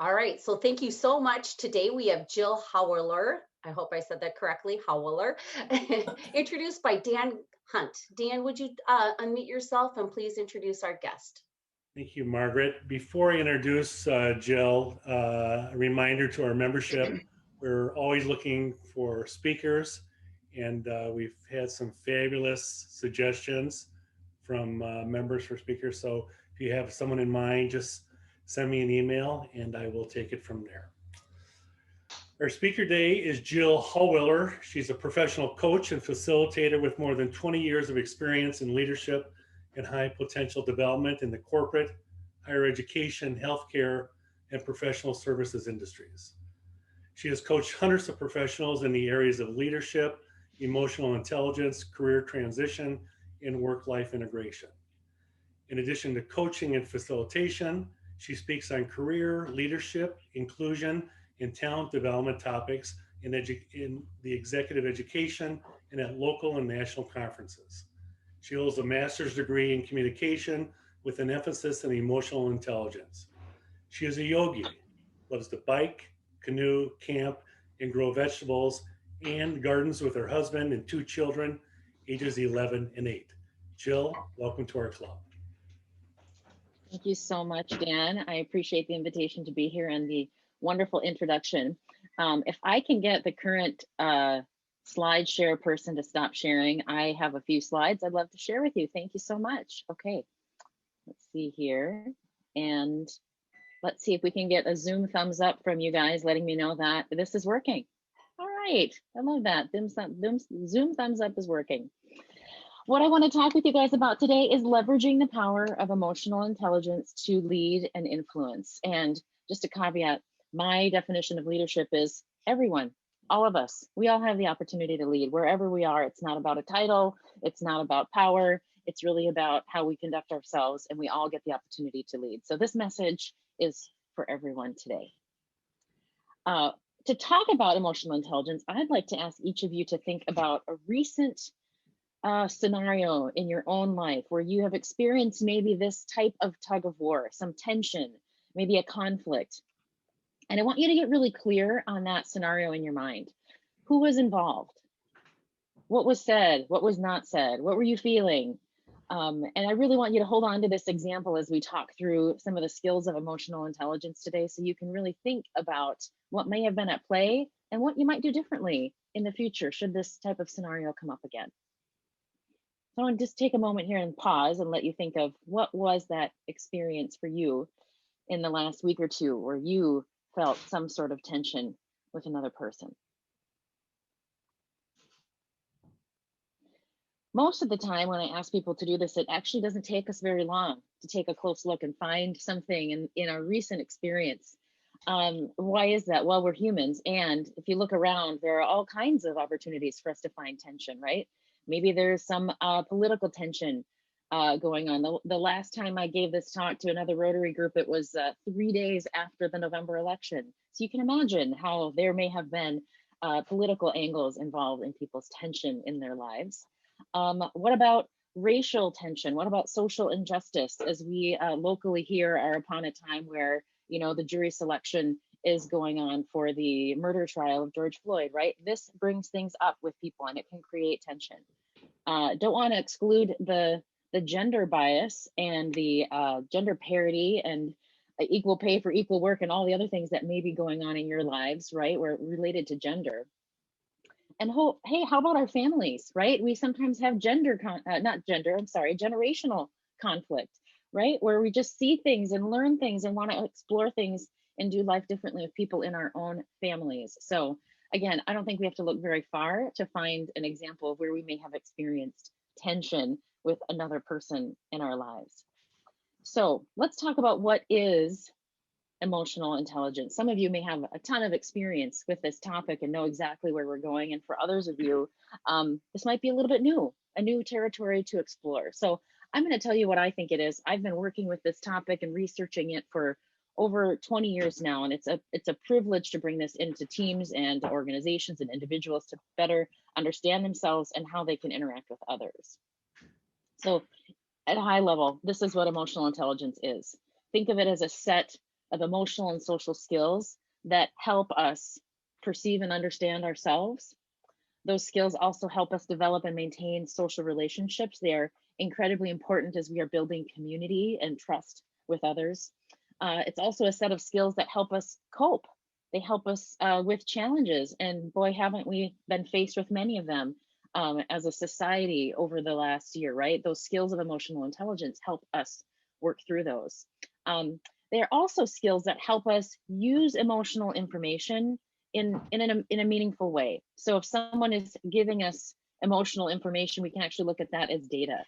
All right, so thank you so much. Today we have Jill HAUWILLER. I hope I said that correctly, HAUWILLER, introduced by Dan Hunt. Dan, would you unmute yourself and please introduce our guest? Thank you, Margaret. Before I introduce Jill, a reminder to our membership, we're always looking for speakers, and we've had some fabulous suggestions from members for speakers. So if you have someone in mind, just send me an email and I will take it from there. Our speaker today is Jill HAUWILLER. She's a professional coach and facilitator with more than 20 years of experience in leadership and high potential development in the corporate, higher education, healthcare, and professional services industries. She has coached hundreds of professionals in the areas of leadership, emotional intelligence, career transition, and work-life integration. In addition to coaching and facilitation, she speaks on career, leadership, inclusion, and talent development topics in the executive education and at local and national conferences. She holds a master's degree in communication with an emphasis on emotional intelligence. She is a yogi, loves to bike, canoe, camp, and grow vegetables, and gardens with her husband and two children, ages 11 and 8. Jill, welcome to our club. Thank you so much, Dan. I appreciate the invitation to be here and the wonderful introduction. If I can get the current slide share person to stop sharing, I have a few slides I'd love to share with you. Thank you so much. Okay, let's see here. And let's see if we can get a Zoom thumbs up from you guys, letting me know that this is working. All right, I love that. Zoom thumbs up is working. What I want to talk with you guys about today is leveraging the power of emotional intelligence to lead and influence. And just a caveat, my definition of leadership is everyone, all of us. We all have the opportunity to lead wherever we are. It's not about a title. It's not about power. It's really about how we conduct ourselves, and we all get the opportunity to lead. So this message is for everyone today. To talk about emotional intelligence, I'd like to ask each of you to think about a recent scenario in your own life where you have experienced maybe this type of tug of war, some tension, maybe a conflict. And I want you to get really clear on that scenario in your mind. Who was involved? What was said? What was not said? What were you feeling? And I really want you to hold on to this example as we talk through some of the skills of emotional intelligence today, so you can really think about what may have been at play and what you might do differently in the future should this type of scenario come up again. So I want to just take a moment here and pause and let you think of what was that experience for you in the last week or two where you felt some sort of tension with another person. Most of the time when I ask people to do this, it actually doesn't take us very long to take a close look and find something in our recent experience. Why is that? Well, we're humans. And if you look around, there are all kinds of opportunities for us to find tension, right? Maybe there's some political tension going on. The last time I gave this talk to another Rotary group, it was 3 days after the November election. So you can imagine how there may have been political angles involved in people's tension in their lives. What about racial tension? What about social injustice? As we locally here are upon a time where, you know, the jury selection is going on for the murder trial of George Floyd, right? This brings things up with people and it can create tension. Don't want to exclude the gender bias and the gender parity and equal pay for equal work and all the other things that may be going on in your lives, right? We're related to gender. And hey, how about our families, right? We sometimes have generational conflict, right? Where we just see things and learn things and want to explore things and do life differently with people in our own families. So again, I don't think we have to look very far to find an example of where we may have experienced tension with another person in our lives. So let's talk about what is emotional intelligence. Some of you may have a ton of experience with this topic and know exactly where we're going. And for others of you, this might be a little bit new, a new territory to explore. So I'm going to tell you what I think it is. I've been working with this topic and researching it for over 20 years now, and it's a privilege to bring this into teams and organizations and individuals to better understand themselves and how they can interact with others. So at a high level, this is what emotional intelligence is. Think of it as a set of emotional and social skills that help us perceive and understand ourselves. Those skills also help us develop and maintain social relationships. They are incredibly important as we are building community and trust with others. It's also a set of skills that help us cope. They help us with challenges, and boy, haven't we been faced with many of them as a society over the last year, right? Those skills of emotional intelligence help us work through those. They are also skills that help us use emotional information in a meaningful way. So if someone is giving us emotional information, we can actually look at that as data.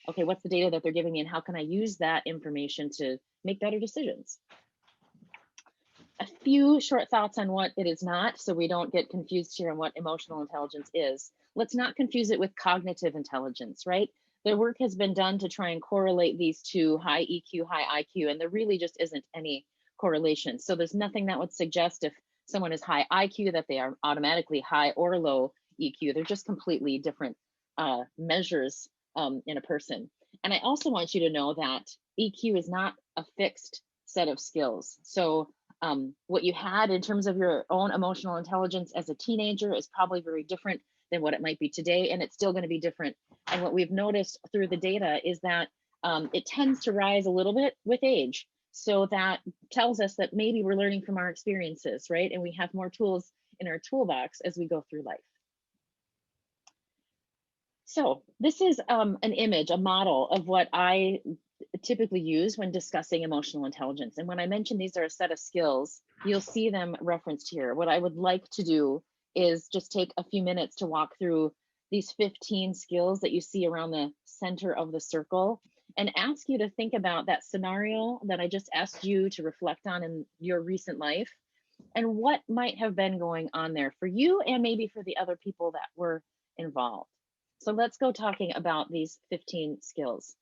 Okay, what's the data that they're giving me, and how can I use that information to make better decisions? A few short thoughts on what it is not, so we don't get confused here on what emotional intelligence is. Let's not confuse it with cognitive intelligence, right? The work has been done to try and correlate these two, high EQ, high IQ, and there really just isn't any correlation. So there's nothing that would suggest if someone is high IQ that they are automatically high or low EQ. They're just completely different measures in a person. And I also want you to know that EQ is not a fixed set of skills. So what you had in terms of your own emotional intelligence as a teenager is probably very different than what it might be today, and it's still going to be different. And what we've noticed through the data is that it tends to rise a little bit with age. So that tells us that maybe we're learning from our experiences, right? And we have more tools in our toolbox as we go through life. So this is an image, a model of what I typically use when discussing emotional intelligence. And when I mention these are a set of skills, you'll see them referenced here. What I would like to do is just take a few minutes to walk through these 15 skills that you see around the center of the circle and ask you to think about that scenario that I just asked you to reflect on in your recent life and what might have been going on there for you and maybe for the other people that were involved. So let's go talking about these 15 skills.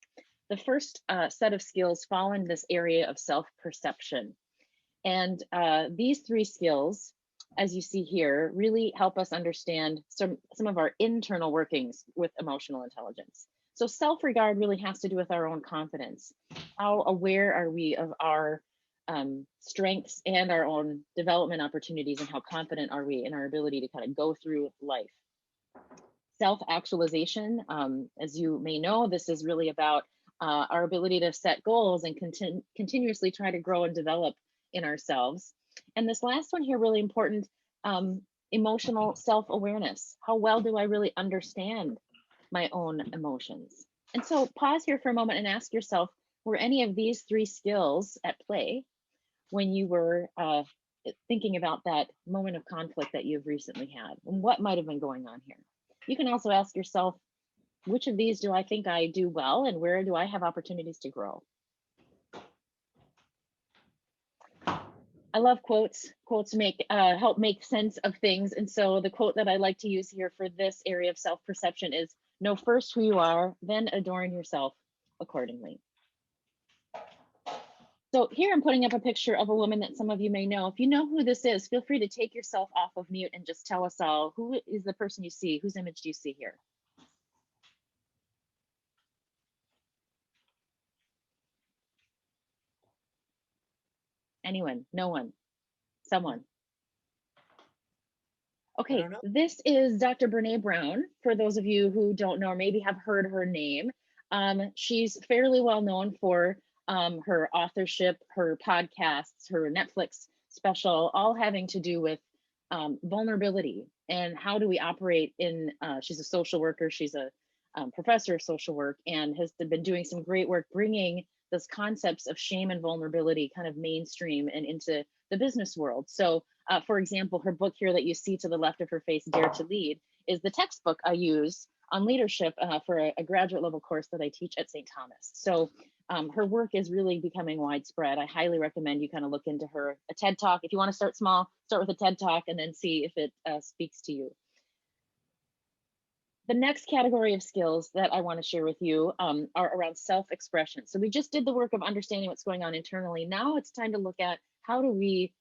The first set of skills fall in this area of self-perception. And these three skills, as you see here, really help us understand some of our internal workings with emotional intelligence. So self-regard really has to do with our own confidence. How aware are we of our strengths and our own development opportunities, and how confident are we in our ability to kind of go through life? Self-actualization, as you may know, this is really about our ability to set goals and continuously try to grow and develop in ourselves. And this last one here, really important, emotional self-awareness. How well do I really understand my own emotions? And so pause here for a moment and ask yourself, were any of these three skills at play when you were thinking about that moment of conflict that you've recently had? And what might have been going on here? You can also ask yourself, which of these do I think I do well, and where do I have opportunities to grow? I love quotes. Quotes help make sense of things. And so the quote that I like to use here for this area of self-perception is, know first who you are, then adorn yourself accordingly. So here I'm putting up a picture of a woman that some of you may know. If you know who this is, feel free to take yourself off of mute and just tell us all, who is the person you see? Whose image do you see here? Anyone? No one? Someone? Okay, this is Dr. Brene Brown, for those of you who don't know or maybe have heard her name. She's fairly well known for her authorship, her podcasts, her Netflix special, all having to do with vulnerability and how do we operate in, she's a social worker, she's a professor of social work, and has been doing some great work bringing those concepts of shame and vulnerability kind of mainstream and into the business world. So for example, her book here that you see to the left of her face, Dare to Lead, is the textbook I use on leadership for a graduate level course that I teach at St. Thomas. So her work is really becoming widespread. I highly recommend you kind of look into her. A TED Talk, if you want to start small, start with a TED Talk and then see if it speaks to you. The next category of skills that I want to share with you are around self-expression. So we just did the work of understanding what's going on internally. Now it's time to look at how do we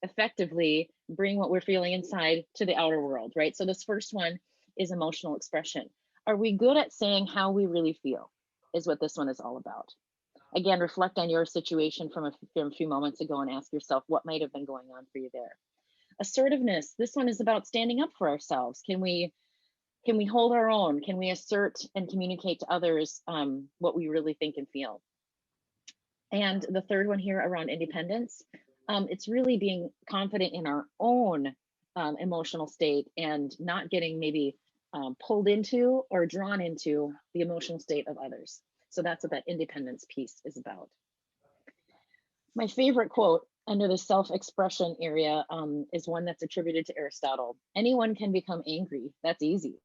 effectively bring what we're feeling inside to the outer world, right? So this first one is emotional expression. Are we good at saying how we really feel is what this one is all about. Again, reflect on your situation from a few moments ago and ask yourself what might have been going on for you there. Assertiveness, this one is about standing up for ourselves. Can we hold our own? Can we assert and communicate to others what we really think and feel? And the third one here around independence, it's really being confident in our own emotional state and not getting maybe pulled into or drawn into the emotional state of others. So that's what that independence piece is about. My favorite quote under the self-expression area is one that's attributed to Aristotle. Anyone can become angry, that's easy.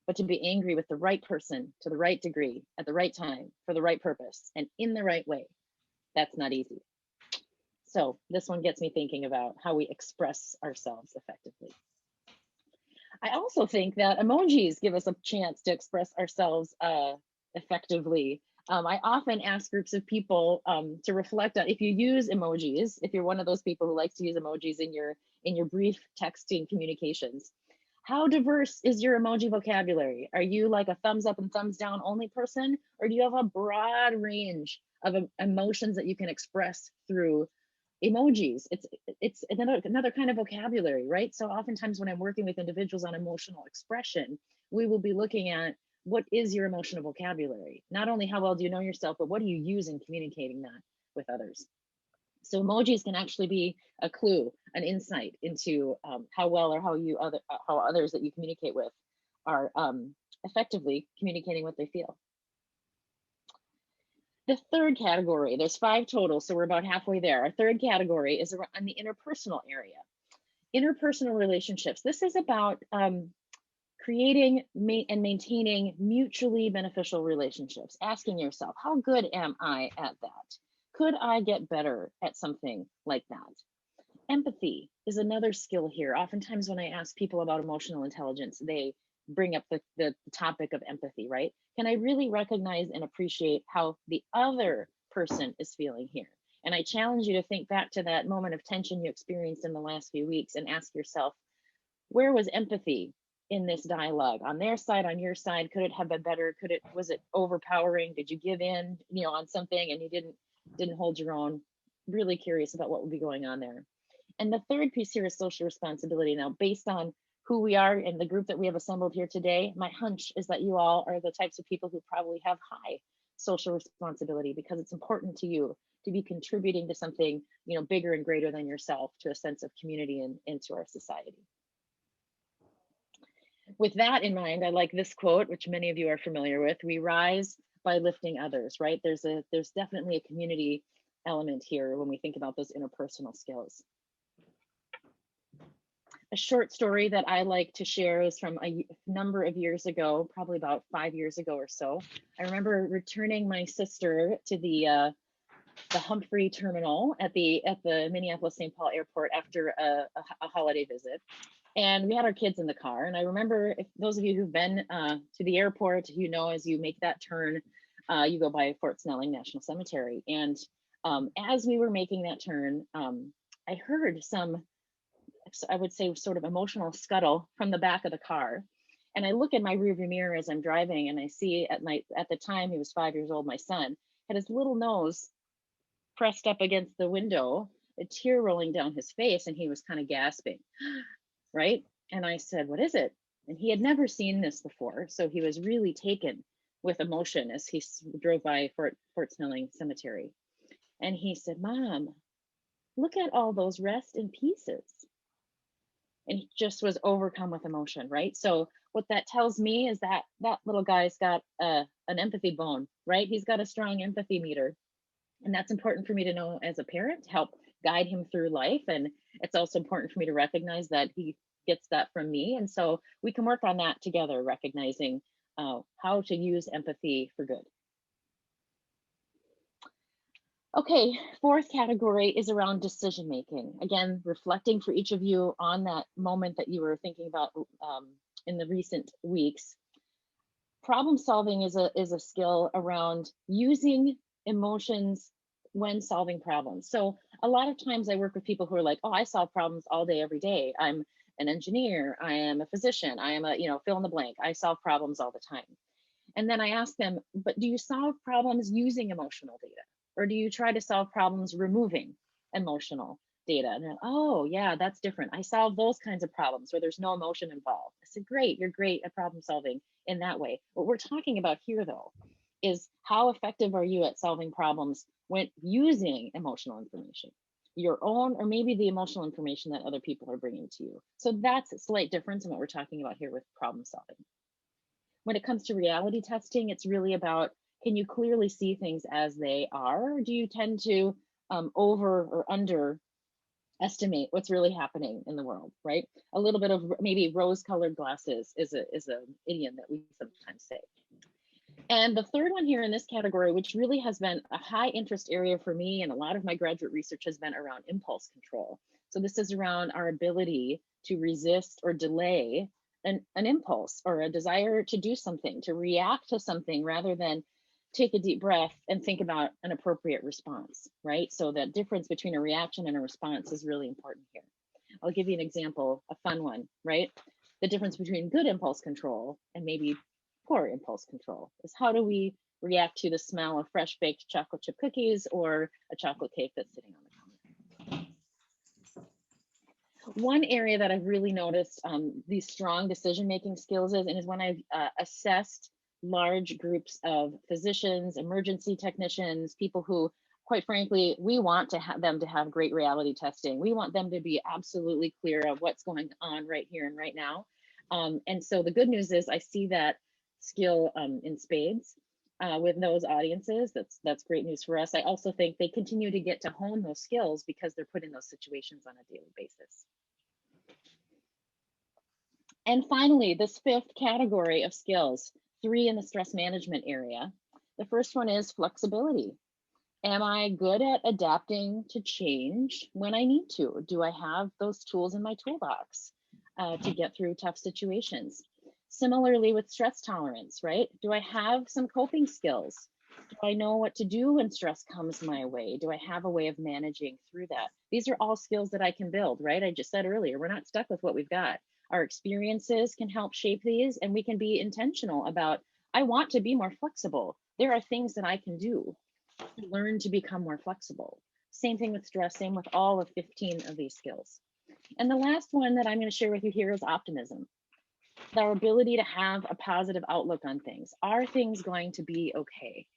But to be angry with the right person, to the right degree, at the right time, for the right purpose, and in the right way, that's not easy. So this one gets me thinking about how we express ourselves effectively. I also think that emojis give us a chance to express ourselves effectively. I often ask groups of people to reflect on if you use emojis, if you're one of those people who likes to use emojis in your brief texting communications. How diverse is your emoji vocabulary? Are you like a thumbs up and thumbs down only person, or do you have a broad range of emotions that you can express through emojis? It's another kind of vocabulary, right? So oftentimes when I'm working with individuals on emotional expression, we will be looking at what is your emotional vocabulary? Not only how well do you know yourself, but what do you use in communicating that with others? So emojis can actually be a clue, an insight into how well or how others that you communicate with are effectively communicating what they feel. The third category, there's 5 total, so we're about halfway there. Our third category is around the interpersonal area. Interpersonal relationships. This is about creating and maintaining mutually beneficial relationships. Asking yourself, how good am I at that? Could I get better at something like that? Empathy is another skill here. Oftentimes when I ask people about emotional intelligence, they bring up the topic of empathy, right? Can I really recognize and appreciate how the other person is feeling here? And I challenge you to think back to that moment of tension you experienced in the last few weeks and ask yourself, where was empathy in this dialogue? On their side, on your side, could it have been better? Was it overpowering? Did you give in, on something and you didn't hold your own? Really curious about what would be going on there. And the third piece here is social responsibility. Now, based on who we are and the group that we have assembled here today, my hunch is that you all are the types of people who probably have high social responsibility because it's important to you to be contributing to something, bigger and greater than yourself, to a sense of community and to our society. With that in mind, I like this quote, which many of you are familiar with: we rise by lifting others, right? There's definitely a community element here when we think about those interpersonal skills. A short story that I like to share is from a number of years ago, probably about 5 years ago or so. I remember returning my sister to the Humphrey terminal at the Minneapolis-St. Paul airport after a holiday visit. And we had our kids in the car. And I remember, if those of you who've been to the airport, as you make that turn, you go by Fort Snelling National Cemetery. And as we were making that turn, I heard some, I would say, sort of emotional scuttle from the back of the car. And I look in my rearview mirror as I'm driving, and I see at the time, he was 5 years old, my son, had his little nose pressed up against the window, a tear rolling down his face, and he was kind of gasping, right? And I said, what is it? And he had never seen this before. So he was really taken with emotion as he drove by Fort Snelling Cemetery. And he said, Mom, look at all those rest in pieces. And he just was overcome with emotion, right? So what that tells me is that that little guy's got an empathy bone, right? He's got a strong empathy meter. And that's important for me to know as a parent, to help guide him through life. And it's also important for me to recognize that he gets that from me. And so we can work on that together, recognizing how to use empathy for good. Okay, fourth category is around decision making. Again, reflecting for each of you on that moment that you were thinking about in the recent weeks. Problem solving is a skill around using emotions when solving problems. So a lot of times I work with people who are like, oh, I solve problems all day, every day. I'm an engineer, I am a physician, I am a, fill in the blank. I solve problems all the time. And then I ask them, but do you solve problems using emotional data? Or do you try to solve problems removing emotional data? And then, oh, yeah, that's different. I solve those kinds of problems where there's no emotion involved. I said, great, you're great at problem solving in that way. What we're talking about here, though, is how effective are you at solving problems when using emotional information, your own, or maybe the emotional information that other people are bringing to you. So that's a slight difference in what we're talking about here with problem solving. When it comes to reality testing, it's really about, can you clearly see things as they are, or do you tend to over or underestimate what's really happening in the world, right? A little bit of maybe rose-colored glasses is a idiom that we sometimes say. And the third one here in this category, which really has been a high interest area for me, and a lot of my graduate research has been around impulse control. So this is around our ability to resist or delay an impulse or a desire to do something, to react to something rather than take a deep breath and think about an appropriate response, right? So that difference between a reaction and a response is really important here. I'll give you an example, a fun one, right? The difference between good impulse control and maybe poor impulse control is, how do we react to the smell of fresh baked chocolate chip cookies or a chocolate cake that's sitting on the counter? One area that I've really noticed these strong decision-making skills is when I've assessed large groups of physicians, emergency technicians, people who, quite frankly, we want to have them to have great reality testing. We want them to be absolutely clear of what's going on right here and right now. And so the good news is I see that skill in spades with those audiences. That's great news for us. I also think they continue to get to hone those skills because they're put in those situations on a daily basis. And finally, this fifth category of skills, 3 in the stress management area. The first one is flexibility. Am I good at adapting to change when I need to? Do I have those tools in my toolbox to get through tough situations? Similarly with stress tolerance, right? Do I have some coping skills? Do I know what to do when stress comes my way? Do I have a way of managing through that? These are all skills that I can build, right? I just said earlier, we're not stuck with what we've got. Our experiences can help shape these, and we can be intentional about, I want to be more flexible. There are things that I can do to learn to become more flexible. Same thing with stress, same with all of 15 of these skills. And the last one that I'm going to share with you here is optimism. Our ability to have a positive outlook on things. Are things going to be okay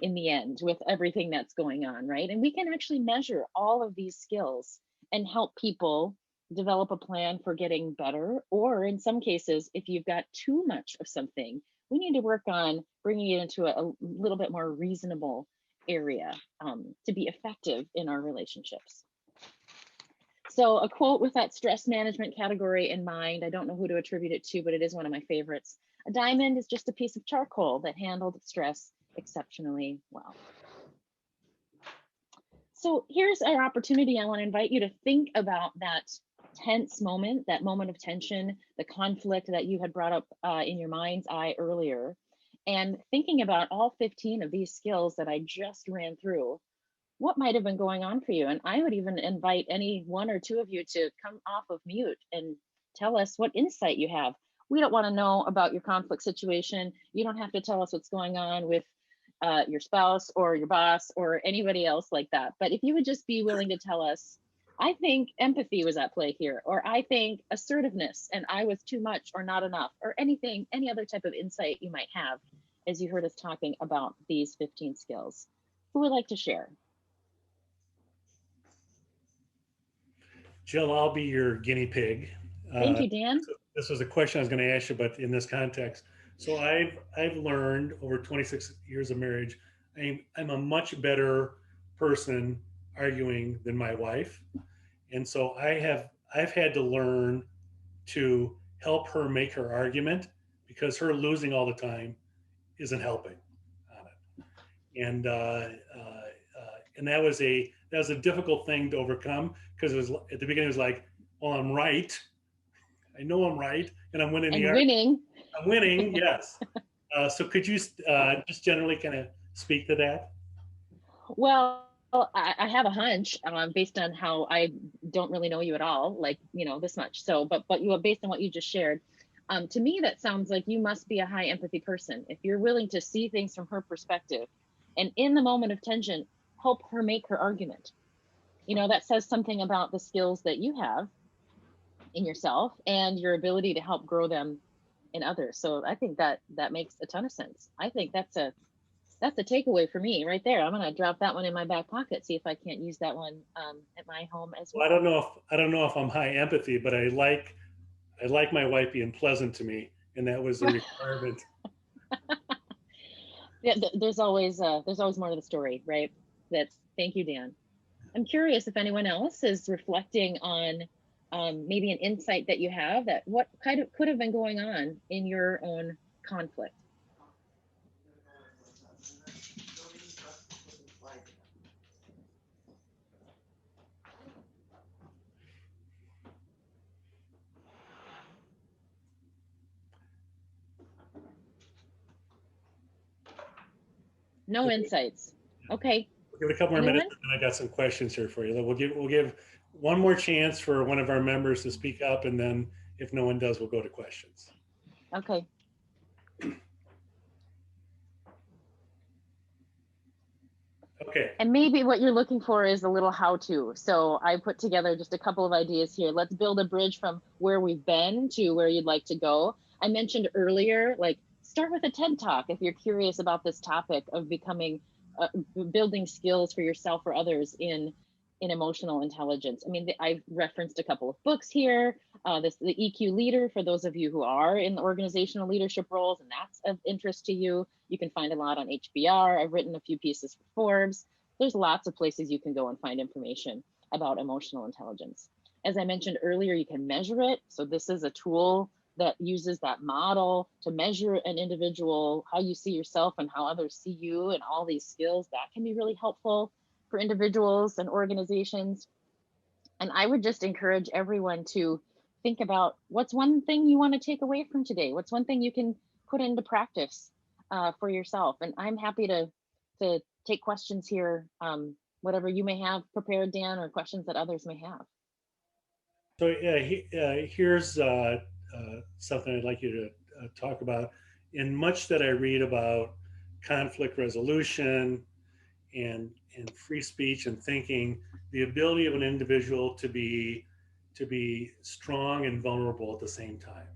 in the end with everything that's going on, right? And we can actually measure all of these skills and help people develop a plan for getting better. Or in some cases, if you've got too much of something, we need to work on bringing it into a little bit more reasonable area to be effective in our relationships. So a quote with that stress management category in mind, I don't know who to attribute it to, but it is one of my favorites. A diamond is just a piece of charcoal that handled stress exceptionally well. So here's our opportunity. I want to invite you to think about that tense moment, that moment of tension, the conflict that you had brought up in your mind's eye earlier, and thinking about all 15 of these skills that I just ran through. What might have been going on for you? And I would even invite any 1 or 2 of you to come off of mute and tell us what insight you have. We don't want to know about your conflict situation. You don't have to tell us what's going on with your spouse or your boss or anybody else like that. But if you would just be willing to tell us, I think empathy was at play here, or I think assertiveness and I was too much or not enough, or anything, any other type of insight you might have as you heard us talking about these 15 skills. Who would like to share? Jill, I'll be your guinea pig. Thank you, Dan. This was a question I was going to ask you, but in this context. So I've learned over 26 years of marriage, I'm a much better person arguing than my wife. And so I've had to learn to help her make her argument, because her losing all the time isn't helping on it. And that was a difficult thing to overcome, because it was at the beginning it was like, well, I'm right. I know I'm right, and I'm winning the argument. I'm winning, yes. So could you just generally kind of speak to that? Well, I have a hunch based on how I don't really know you at all, like, this much. So, but you, based on what you just shared, to me, that sounds like you must be a high empathy person. If you're willing to see things from her perspective And in the moment of tension, help her make her argument. That says something about the skills that you have in yourself and your ability to help grow them in others. So I think that makes a ton of sense. I think that's a takeaway for me right there. I'm going to drop that one in my back pocket, see if I can't use that one at my home as Well, well. I don't know if I'm high empathy, but I like my wife being pleasant to me, and that was a requirement. Yeah, there's always more to the story, right? Thank you, Dan. I'm curious if anyone else is reflecting on maybe an insight that you have that what kind of could have been going on in your own conflict. No insights. Okay. We'll give it a couple more Anyone? minutes, and I got some questions here for you. We'll give one more chance for one of our members to speak up, and then if no one does, we'll go to questions. Okay. Okay. And maybe what you're looking for is a little how-to. So I put together just a couple of ideas here. Let's build a bridge from where we've been to where you'd like to go. I mentioned earlier, like start with a TED Talk if you're curious about this topic of becoming, building skills for yourself or others in emotional intelligence. I mean, I've referenced a couple of books here. The EQ Leader, for those of you who are in the organizational leadership roles and that's of interest to you. You can find a lot on HBR. I've written a few pieces for Forbes. There's lots of places you can go and find information about emotional intelligence. As I mentioned earlier, you can measure it. So this is a tool that uses that model to measure an individual, how you see yourself and how others see you, and all these skills. That can be really helpful for individuals and organizations. And I would just encourage everyone to think about what's one thing you want to take away from today? What's one thing you can put into practice for yourself? And I'm happy to take questions here, whatever you may have prepared, Dan, or questions that others may have. So here's something I'd like you to talk about. In much that I read about conflict resolution and free speech and thinking, the ability of an individual to be strong and vulnerable at the same time,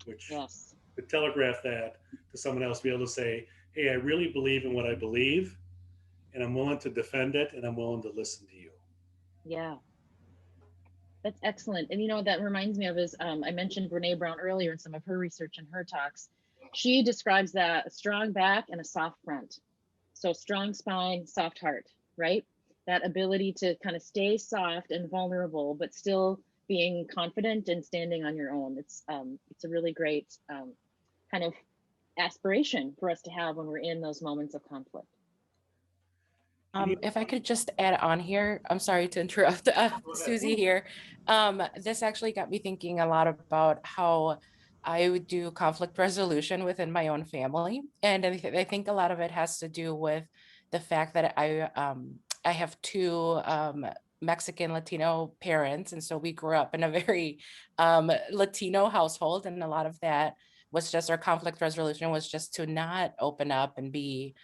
which Yes. to telegraph that to someone else, be able to say, hey, I really believe in what I believe, and I'm willing to defend it, and I'm willing to listen to you. Yeah. That's excellent. And what that reminds me of is I mentioned Brene Brown earlier in some of her research and her talks. She describes that a strong back and a soft front. So strong spine, soft heart, right? That ability to kind of stay soft and vulnerable, but still being confident and standing on your own. It's a really great kind of aspiration for us to have when we're in those moments of conflict. If I could just add on here, I'm sorry to interrupt, Susie here. This actually got me thinking a lot about how I would do conflict resolution within my own family. And I think a lot of it has to do with the fact that I have two Mexican Latino parents. And so we grew up in a very Latino household. And a lot of that was just our conflict resolution was just to not open up and be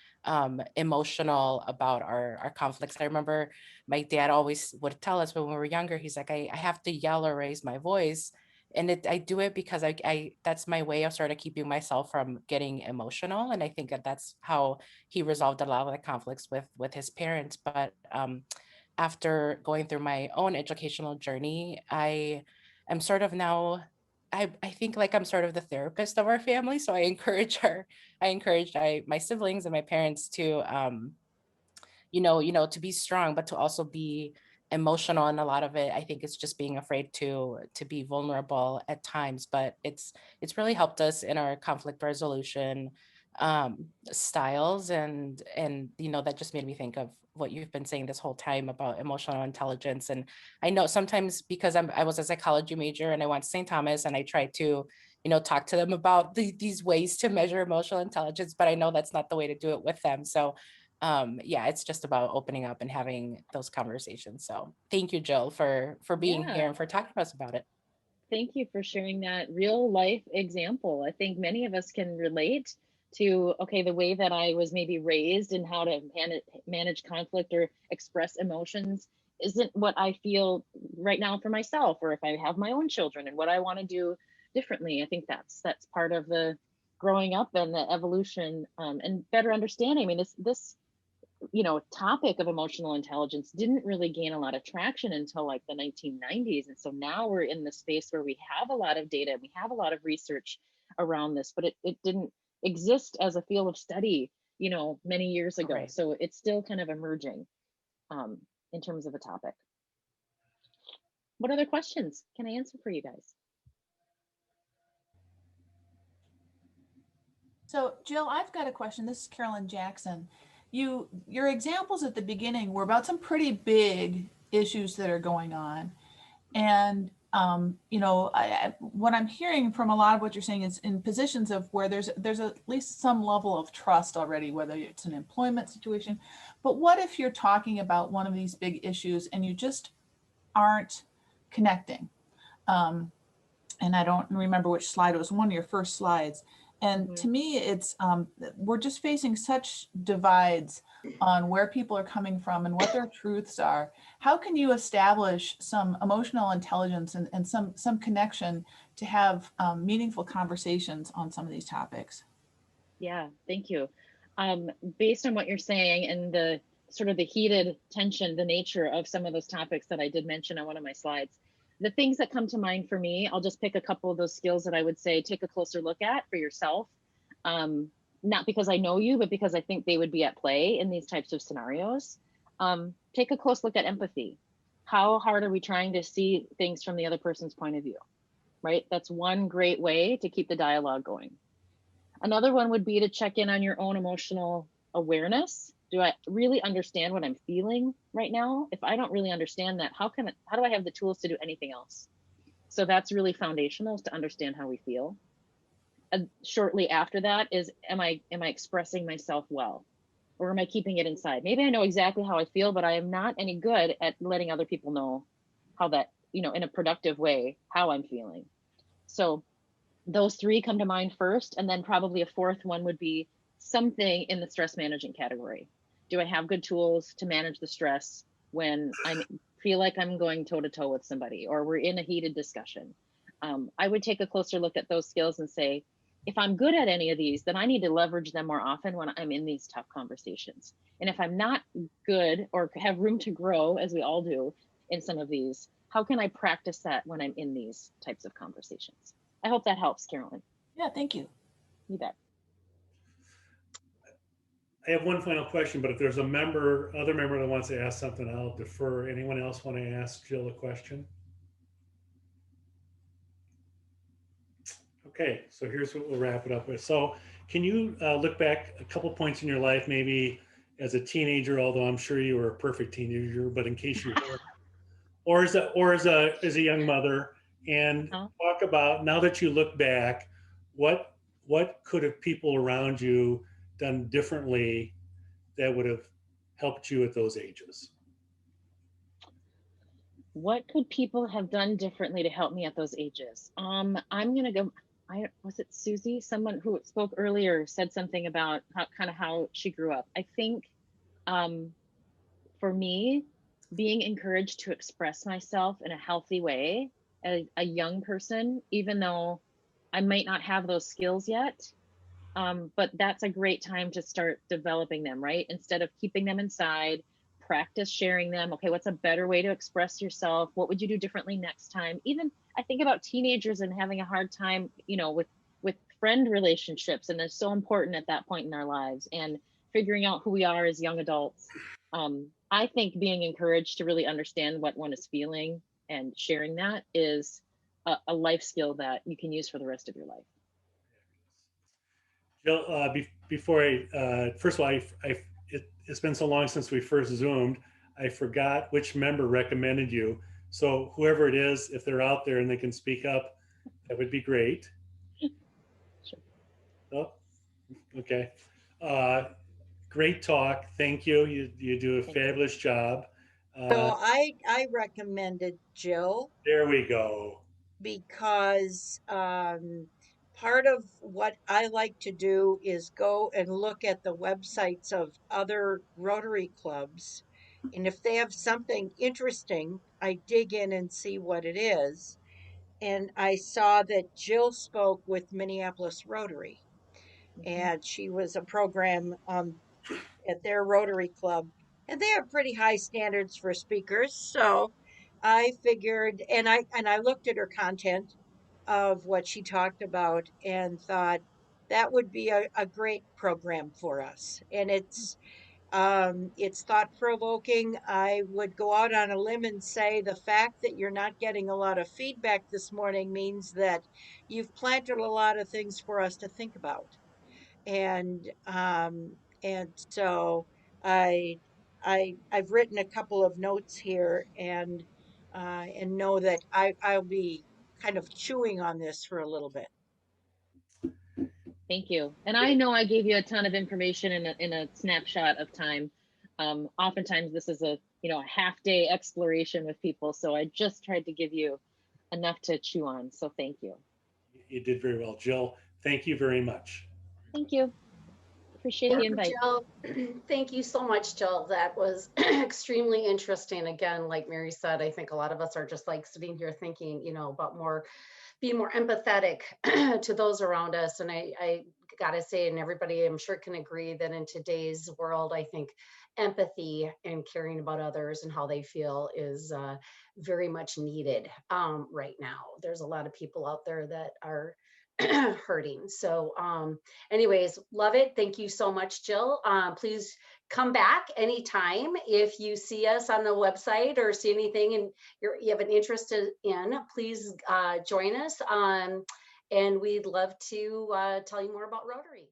emotional about our conflicts. I remember my dad always would tell us when we were younger, he's like, I have to yell or raise my voice. And I do it because I that's my way of sort of keeping myself from getting emotional. And I think that's how he resolved a lot of the conflicts with his parents. But after going through my own educational journey, I am sort of now I think like I'm sort of the therapist of our family. So I encourage my siblings and my parents to to be strong, but to also be emotional. And a lot of it, I think, is just being afraid to be vulnerable at times. But it's really helped us in our conflict resolution styles, and that just made me think of what you've been saying this whole time about emotional intelligence. And I know sometimes because I was a psychology major and I went to St. Thomas, and I tried to talk to them about these ways to measure emotional intelligence, but I know that's not the way to do it with them. So yeah, it's just about opening up and having those conversations. So thank you, Jill, for being here and for talking to us about it. Thank you for sharing that real life example. I think many of us can relate to, okay, the way that I was maybe raised and how to manage conflict or express emotions isn't what I feel right now for myself, or if I have my own children and what I want to do differently. I think that's part of the growing up and the evolution, and better understanding. I mean, this topic of emotional intelligence didn't really gain a lot of traction until like the 1990s. And so now we're in the space where we have a lot of data, we have a lot of research around this, but it didn't exist as a field of study, many years ago. Right. So it's still kind of emerging in terms of a topic. What other questions can I answer for you guys? So Jill, I've got a question. This is Carolyn Jackson. Your examples at the beginning were about some pretty big issues that are going on. And, what I'm hearing from a lot of what you're saying is in positions of where there's at least some level of trust already, whether it's an employment situation. But what if you're talking about one of these big issues and you just aren't connecting? And I don't remember which slide it was, one of your first slides. And to me, it's we're just facing such divides on where people are coming from and what their truths are. How can you establish some emotional intelligence and some connection to have meaningful conversations on some of these topics? Yeah, thank you. Based on what you're saying and the sort of the heated tension, the nature of some of those topics that I did mention on one of my slides, the things that come to mind for me, I'll just pick a couple of those skills that I would say take a closer look at for yourself. Not because I know you, but because I think they would be at play in these types of scenarios. Take a close look at empathy. How hard are we trying to see things from the other person's point of view, right? That's one great way to keep the dialogue going. Another one would be to check in on your own emotional awareness. Do I really understand what I'm feeling right now? If I don't really understand that, how do I have the tools to do anything else? So that's really foundational, is to understand how we feel. And shortly after that is, am I expressing myself well? Or am I keeping it inside? Maybe I know exactly how I feel, but I am not any good at letting other people know how that, in a productive way, how I'm feeling. So those three come to mind first. And then probably a fourth one would be something in the stress managing category. Do I have good tools to manage the stress when I feel like I'm going toe to toe with somebody or we're in a heated discussion? I would take a closer look at those skills and say, if I'm good at any of these, then I need to leverage them more often when I'm in these tough conversations. And if I'm not good or have room to grow, as we all do in some of these, how can I practice that when I'm in these types of conversations? I hope that helps, Carolyn. Yeah, thank you. You bet. I have one final question, but if there's other member that wants to ask something, I'll defer. Anyone else want to ask Jill a question? Okay, so here's what we'll wrap it up with. So can you look back a couple points in your life, maybe as a teenager, although I'm sure you were a perfect teenager, but in case you weren't, or as a young mother, and talk about, now that you look back, what could have people around you done differently that would have helped you at those ages? What could people have done differently to help me at those ages? I'm gonna go. Was it Susie? Someone who spoke earlier said something about how she grew up. I think for me, being encouraged to express myself in a healthy way as a young person, even though I might not have those skills yet, but that's a great time to start developing them, right? Instead of keeping them inside, practice sharing them. Okay, what's a better way to express yourself? What would you do differently next time? Even I think about teenagers and having a hard time, with friend relationships, and they're so important at that point in our lives, and figuring out who we are as young adults. I think being encouraged to really understand what one is feeling and sharing that is a life skill that you can use for the rest of your life. Jill, before first of all, it's been so long since we first Zoomed, I forgot which member recommended you. So whoever it is, if they're out there and they can speak up, that would be great. Sure. Oh, okay. Great talk. Thank you. You do a fabulous job. So I recommended Jill. There we go. Because part of what I like to do is go and look at the websites of other Rotary clubs. And if they have something interesting, I dig in and see what it is. And I saw that Jill spoke with Minneapolis Rotary, and she was a program at their Rotary Club, and they have pretty high standards for speakers. So I figured, and I looked at her content of what she talked about and thought that would be a great program for us. And it's thought provoking. I would go out on a limb and say the fact that you're not getting a lot of feedback this morning means that you've planted a lot of things for us to think about. And so I I've written a couple of notes here, and know that I'll be kind of chewing on this for a little bit. Thank you. And I know I gave you a ton of information in a snapshot of time. Oftentimes this is a half day exploration with people, so I just tried to give you enough to chew on. So thank you. You did very well, Jill. Thank you very much. Thank you. Appreciate Thank the you, invite. Jill. Thank you so much, Jill. That was extremely interesting. Again, like Mary said, I think a lot of us are just like sitting here thinking, about being more empathetic to those around us. And I gotta say, and everybody I'm sure can agree that in today's world, I think empathy and caring about others and how they feel is very much needed right now. There's a lot of people out there that are hurting. So anyways, love it. Thank you so much, Jill. Please come back anytime if you see us on the website or see anything and you have an interest in, please join us. And we'd love to tell you more about Rotary.